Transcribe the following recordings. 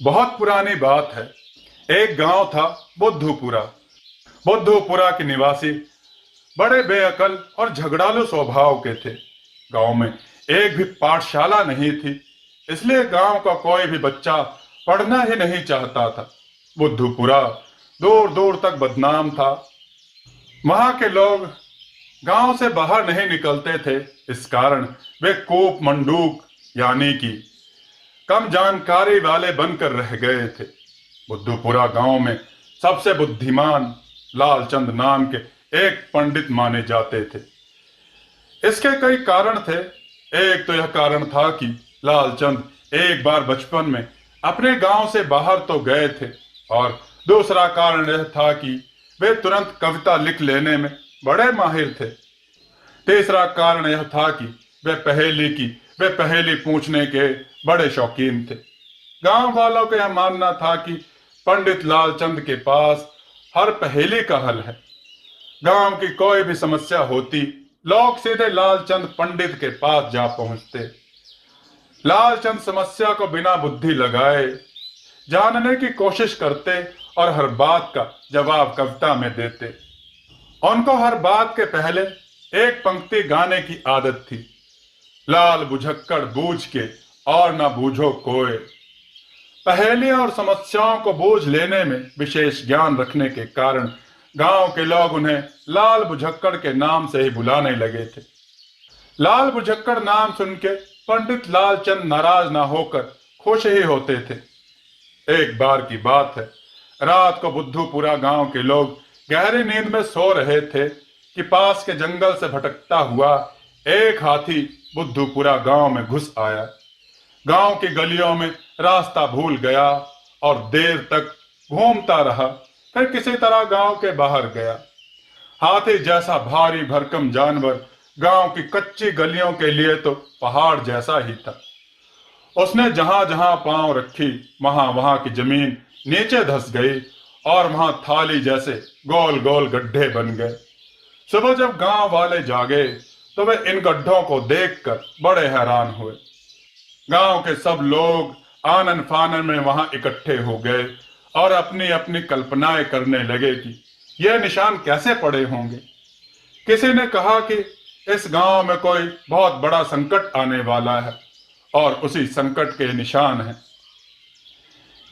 बहुत पुरानी बात है। एक गांव था बुद्धूपुरा। बुद्धूपुरा के निवासी बड़े बेअकल और झगड़ालू स्वभाव के थे। गांव में एक भी पाठशाला नहीं थी, इसलिए गांव का कोई भी बच्चा पढ़ना ही नहीं चाहता था। बुद्धूपुरा दूर दूर तक बदनाम था। वहां के लोग गांव से बाहर नहीं निकलते थे। इस कारण वे कूप मंडूक यानी कि कम जानकारी वाले बनकर रह गए थे। बुद्धूपुरा गांव में सबसे बुद्धिमान लालचंद नाम के एक पंडित माने जाते थे। इसके कई कारण थे। एक तो यह कारण था कि लालचंद एक बार बचपन में अपने गांव से बाहर तो गए थे, और दूसरा कारण यह था कि वे तुरंत कविता लिख लेने में बड़े माहिर थे। तीसरा कारण यह था कि वे पहेली पूछने के बड़े शौकीन थे। गांव वालों का यह मानना था कि पंडित लालचंद के पास हर पहेली का हल है। गांव की कोई भी समस्या होती, लोग सीधे लालचंद पंडित के पास जा पहुंचते। लालचंद समस्या को बिना बुद्धि लगाए जानने की कोशिश करते और हर बात का जवाब कविता में देते। उनको हर बात के पहले एक पंक्ति गाने की आदत थी। लाल बुझक्कड़ बूझ के और ना बूझो कोय। पहेली और समस्याओं को बूझ लेने में विशेष ज्ञान रखने के कारण गांव के लोग उन्हें लाल बुझक्कड़ के नाम से ही बुलाने लगे थे। लाल बुझक्कड़ नाम सुन के पंडित लालचंद नाराज ना होकर खुश ही होते थे। एक बार की बात है, रात को बुद्धूपुरा गांव के लोग गहरी नींद में सो रहे थे कि पास के जंगल से भटकता हुआ एक हाथी बुद्धूपुरा गांव में घुस आया। गांव की गलियों में रास्ता भूल गया और देर तक घूमता रहा, फिर किसी तरह गांव के बाहर गया। हाथी जैसा भारी भरकम जानवर गांव की कच्ची गलियों के लिए तो पहाड़ जैसा ही था। उसने जहां जहां पांव रखी, वहां वहां की जमीन नीचे धंस गई और वहां थाली जैसे गोल गोल गड्ढे बन गए। सुबह जब गांव वाले जागे तो वे इन गड्ढों को देखकर बड़े हैरान हुए। गांव के सब लोग आनन फानन में वहां इकट्ठे हो गए और अपनी अपनी कल्पनाएं करने लगे कि यह निशान कैसे पड़े होंगे। किसी ने कहा कि इस गांव में कोई बहुत बड़ा संकट आने वाला है और उसी संकट के निशान हैं।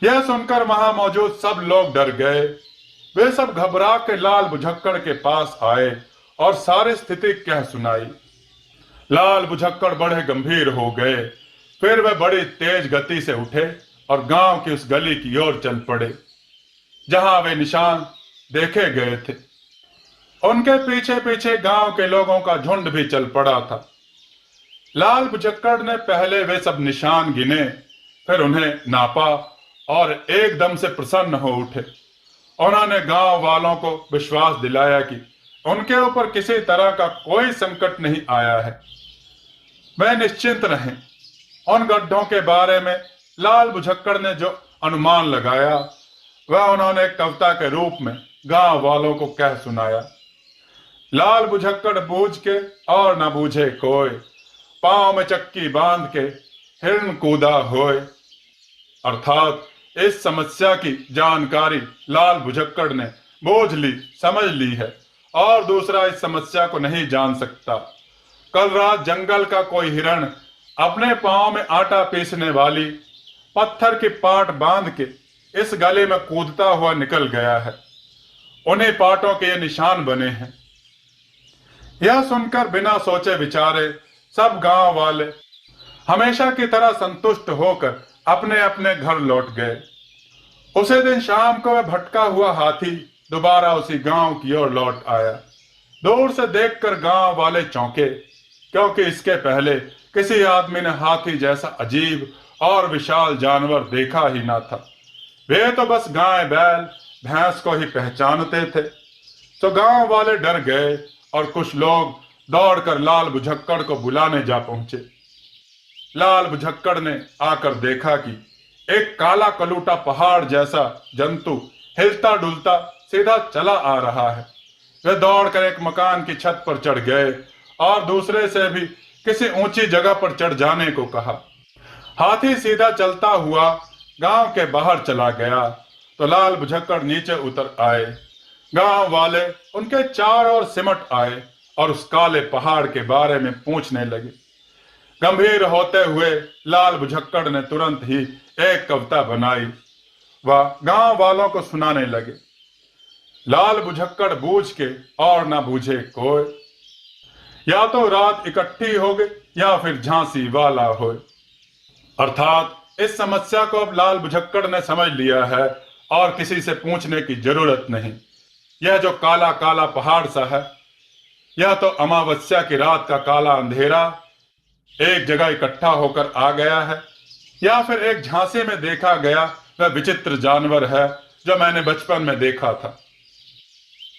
यह सुनकर वहां मौजूद सब लोग डर गए। वे सब घबरा के लाल बुझक्कड़ के पास आए और सारी स्थिति कह सुनाई। लाल बुझक्कड़ बड़े गंभीर हो गए। फिर वे बड़ी तेज गति से उठे और गांव की उस गली की ओर चल पड़े जहां वे निशान देखे गए थे। उनके पीछे पीछे गांव के लोगों का झुंड भी चल पड़ा था। लाल बुझक्कड़ ने पहले वे सब निशान गिने, फिर उन्हें नापा और एकदम से प्रसन्न हो उठे। उन्होंने गांव वालों को विश्वास दिलाया कि उनके ऊपर किसी तरह का कोई संकट नहीं आया है, वह निश्चिंत रहें। उन गड्ढों के बारे में लाल बुझक्कड़ ने जो अनुमान लगाया वह उन्होंने कविता के रूप में गांव वालों को कह सुनाया। लाल बुझक्कड़ बूझ के और न बूझे कोय, पांव में चक्की बांध के हिरण कूदा होए। अर्थात इस समस्या की जानकारी लाल बुझक्कड़ ने बूझ ली, समझ ली है, और दूसरा इस समस्या को नहीं जान सकता। कल रात जंगल का कोई हिरण अपने पांव में आटा पीसने वाली पत्थर की पाट बांध के इस गले में कूदता हुआ निकल गया है। उन्हीं पाटों के ये निशान बने हैं। यह सुनकर बिना सोचे विचारे सब गांव वाले हमेशा की तरह संतुष्ट होकर अपने अपने घर लौट गए। उसी दिन शाम को वह भटका हुआ हाथी दोबारा उसी गांव की ओर लौट आया। दूर से देखकर गांव वाले चौंके, क्योंकि इसके पहले किसी आदमी ने हाथी जैसा अजीब और विशाल जानवर देखा ही ना था। वे तो बस गाय बैल भैंस को ही पहचानते थे। तो गांव वाले डर गए और कुछ लोग दौड़कर लाल बुझक्कड़ को बुलाने जा पहुंचे। लाल बुझक्कड़ ने आकर देखा कि एक काला कलूटा पहाड़ जैसा जंतु हिलता डुलता सीधा चला आ रहा है। वे दौड़कर एक मकान की छत पर चढ़ गए और दूसरे से भी किसी ऊंची जगह पर चढ़ जाने को कहा। हाथी सीधा चलता हुआ गांव के बाहर चला गया तो लाल बुझक्कड़ नीचे उतर आए। गांव वाले उनके चारों ओर सिमट आए और उस काले पहाड़ के बारे में पूछने लगे। गंभीर होते हुए लाल बुझक्कड़ ने तुरंत ही एक कविता बनाई। वह गांव वालों को सुनाने लगे। लाल बुझक्कड़ बूझ के और ना बूझे कोई, या तो रात इकट्ठी हो गई या फिर झांसी वाला हो। अर्थात इस समस्या को अब लाल बुझक्कड़ ने समझ लिया है और किसी से पूछने की जरूरत नहीं। यह जो काला काला पहाड़ सा है, यह तो अमावस्या की रात का काला अंधेरा एक जगह इकट्ठा होकर आ गया है, या फिर एक झांसे में देखा गया वह विचित्र जानवर है जो मैंने बचपन में देखा था।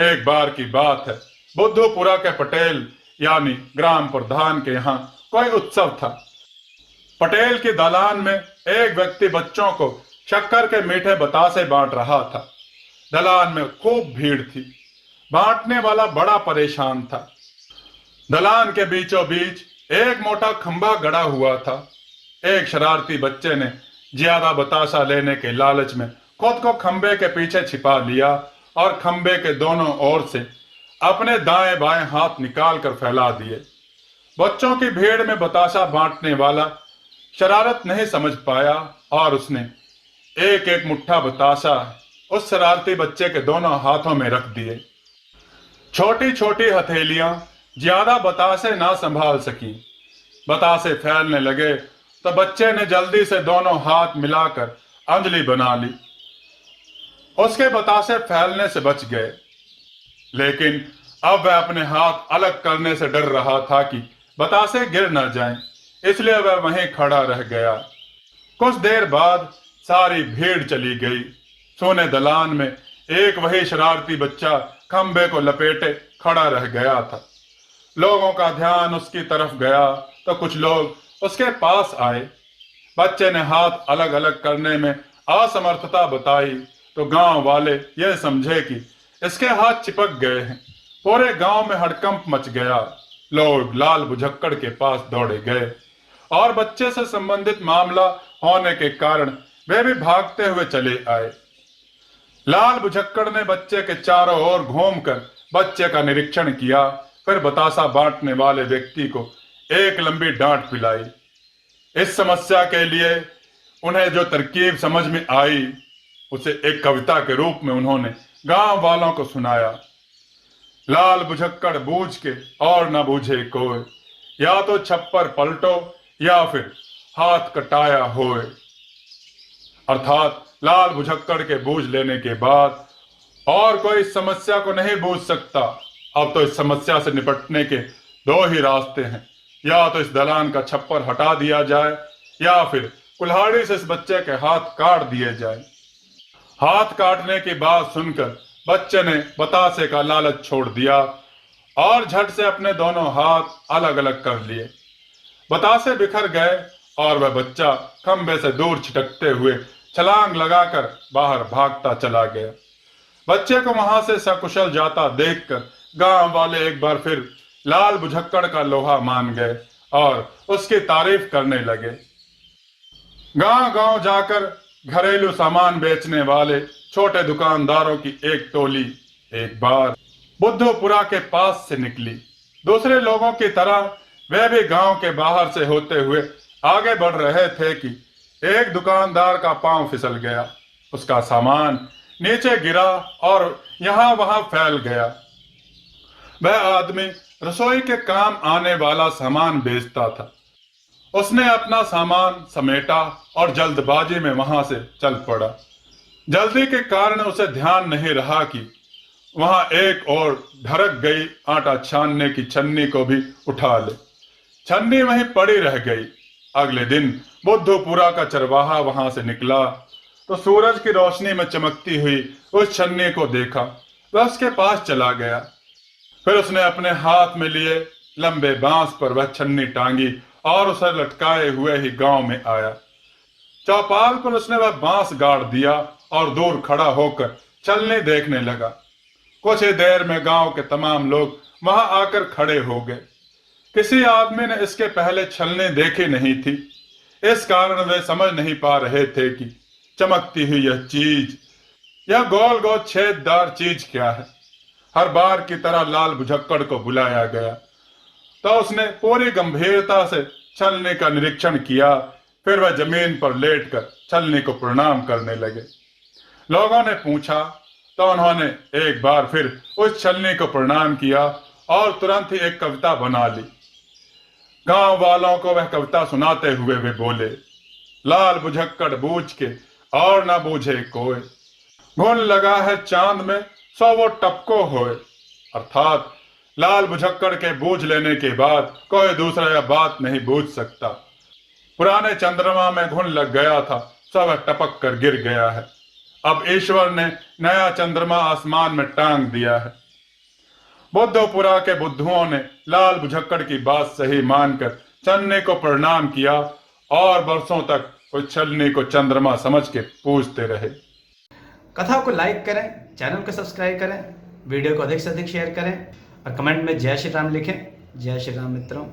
एक बार की बात है, बुद्धूपुरा के पटेल यानी ग्राम प्रधान के यहाँ कोई उत्सव था। पटेल के दालान में एक व्यक्ति बच्चों को शक्कर के मीठे बतासे बांट रहा था। दलान में खूब भीड़ थी। बांटने वाला बड़ा परेशान था। दलान के बीचों बीच एक मोटा खंभा गड़ा हुआ था। एक शरारती बच्चे ने ज्यादा बताशा लेने के लालच में खुद को खंभे के पीछे छिपा लिया और खंभे के दोनों ओर से अपने दाएं बाएं हाथ निकाल कर फैला दिए। बच्चों की भीड़ में बताशा बांटने वाला शरारत नहीं समझ पाया और उसने एक एक मुट्ठा बताशा उस शरारती बच्चे के दोनों हाथों में रख दिए। छोटी छोटी हथेलियां ज्यादा बतासे ना संभाल सकी। बतासे फैलने लगे तो बच्चे ने जल्दी से दोनों हाथ मिलाकर अंजलि बना ली। उसके बतासे फैलने से बच गए, लेकिन अब वह अपने हाथ अलग करने से डर रहा था कि बतासे गिर न जाएं, इसलिए वह वहीं खड़ा रह गया। कुछ देर बाद सारी भीड़ चली गई। सोने दलान में एक वही शरारती बच्चा खंबे को लपेटे खड़ा रह गया था। लोगों का ध्यान उसकी तरफ गया तो कुछ लोग उसके पास आए। बच्चे ने हाथ अलग अलग करने में असमर्थता बताई तो गांव वाले यह समझे कि इसके हाथ चिपक गए हैं। पूरे गांव में हड़कंप मच गया। लोग लाल बुझक्कड़ के पास दौड़े गए और बच्चे से संबंधित मामला होने के कारण वे भी भागते हुए चले आए। लाल बुझक्कड़ ने बच्चे के चारों ओर घूमकर बच्चे का निरीक्षण किया, फिर बतासा बांटने वाले व्यक्ति को एक लंबी डांट पिलाई। इस समस्या के लिए उन्हें जो तरकीब समझ में आई उसे एक कविता के रूप में उन्होंने गांव वालों को सुनाया। लाल बुझक्कड़ बूझ के और न बूझे कोई, या तो छप्पर पलटो या फिर हाथ कटाया होए। अर्थात लाल बुझक्कड़ के बूझ लेने के बाद और कोई इस समस्या को नहीं बूझ सकता। अब तो इस समस्या से निपटने के दो ही रास्ते हैं, या तो इस दलान का छप्पर हटा दिया जाए या फिर कुल्हाड़ी से इस बच्चे के हाथ काट दिए जाए। हाथ काटने की बात सुनकर बच्चे ने बतासे का लालच छोड़ दिया और झट से अपने दोनों हाथ अलग अलग कर लिए। बतासे बिखर गए और वह बच्चा खंबे से दूर छिटकते हुए छलांग लगाकर बाहर भागता चला गया। बच्चे को वहां से सकुशल जाता देखकर गांव वाले एक बार फिर लाल बुझक्कड़ का लोहा मान गए और उसकी तारीफ करने लगे। गांव गांव जाकर घरेलू सामान बेचने वाले छोटे दुकानदारों की एक टोली एक बार बुद्धूपुरा के पास से निकली। दूसरे लोगों की तरह वे भी गांव के बाहर से होते हुए आगे बढ़ रहे थे कि एक दुकानदार का पांव फिसल गया। उसका सामान नीचे गिरा और यहां वहां फैल गया। वह आदमी रसोई के काम आने वाला सामान बेचता था। उसने अपना सामान समेटा और जल्दबाजी में वहां से चल पड़ा। जल्दी के कारण उसे ध्यान नहीं रहा कि वहां एक और ढरक गई आटा छानने की छन्नी को भी उठा ले। छन्नी वहीं पड़ी रह गई। अगले दिन बुद्धूपुरा का चरवाहा वहां से निकला तो सूरज की रोशनी में चमकती हुई उस छन्नी को देखा। वह उसके पास चला गया। फिर उसने अपने हाथ में लिए लंबे बांस पर वह छन्नी टांगी और उसे लटकाए हुए ही गांव में आया। चौपाल पर उसने वह बांस गाड़ दिया और दूर खड़ा होकर छलनी देखने लगा। कुछ ही देर में गांव के तमाम लोग वहां आकर खड़े हो गए। किसी आदमी ने इसके पहले छलनी देखी नहीं थी, इस कारण वे समझ नहीं पा रहे थे कि चमकती हुई यह चीज, यह गोल गोल छेददार चीज क्या है? हर बार की तरह लाल भुजक्कड़ को बुलाया गया तो उसने पूरी गंभीरता से छलनी का निरीक्षण किया। फिर वह जमीन पर लेटकर छलनी को प्रणाम करने लगे। लोगों ने पूछा तो उन्होंने एक बार फिर उस छलनी को प्रणाम किया और तुरंत ही एक कविता बना ली। गांव वालों को वह कविता सुनाते हुए वे बोले, लाल भुजक्कड़ बूझ के और न बूझे कोई, घुन लगा है चांद में सो वो टपको होए। अर्थात लाल भुजक्कड़ के बूझ लेने के बाद कोई दूसरा यह बात नहीं बूझ सकता। पुराने चंद्रमा में घुन लग गया था, सो वह टपक कर गिर गया है। अब ईश्वर ने नया चंद्रमा आसमान में टांग दिया है। बुद्धपुरा के बुद्धुओं ने लाल भुजक्कड़ की बात सही मानकर छलनी को प्रणाम किया और बरसों तक उस छलनी को चंद्रमा समझ के पूजते रहे। कथा को लाइक करें, चैनल को सब्सक्राइब करें, वीडियो को अधिक से अधिक शेयर करें और कमेंट में जय श्री राम लिखें। जय श्री राम मित्रों।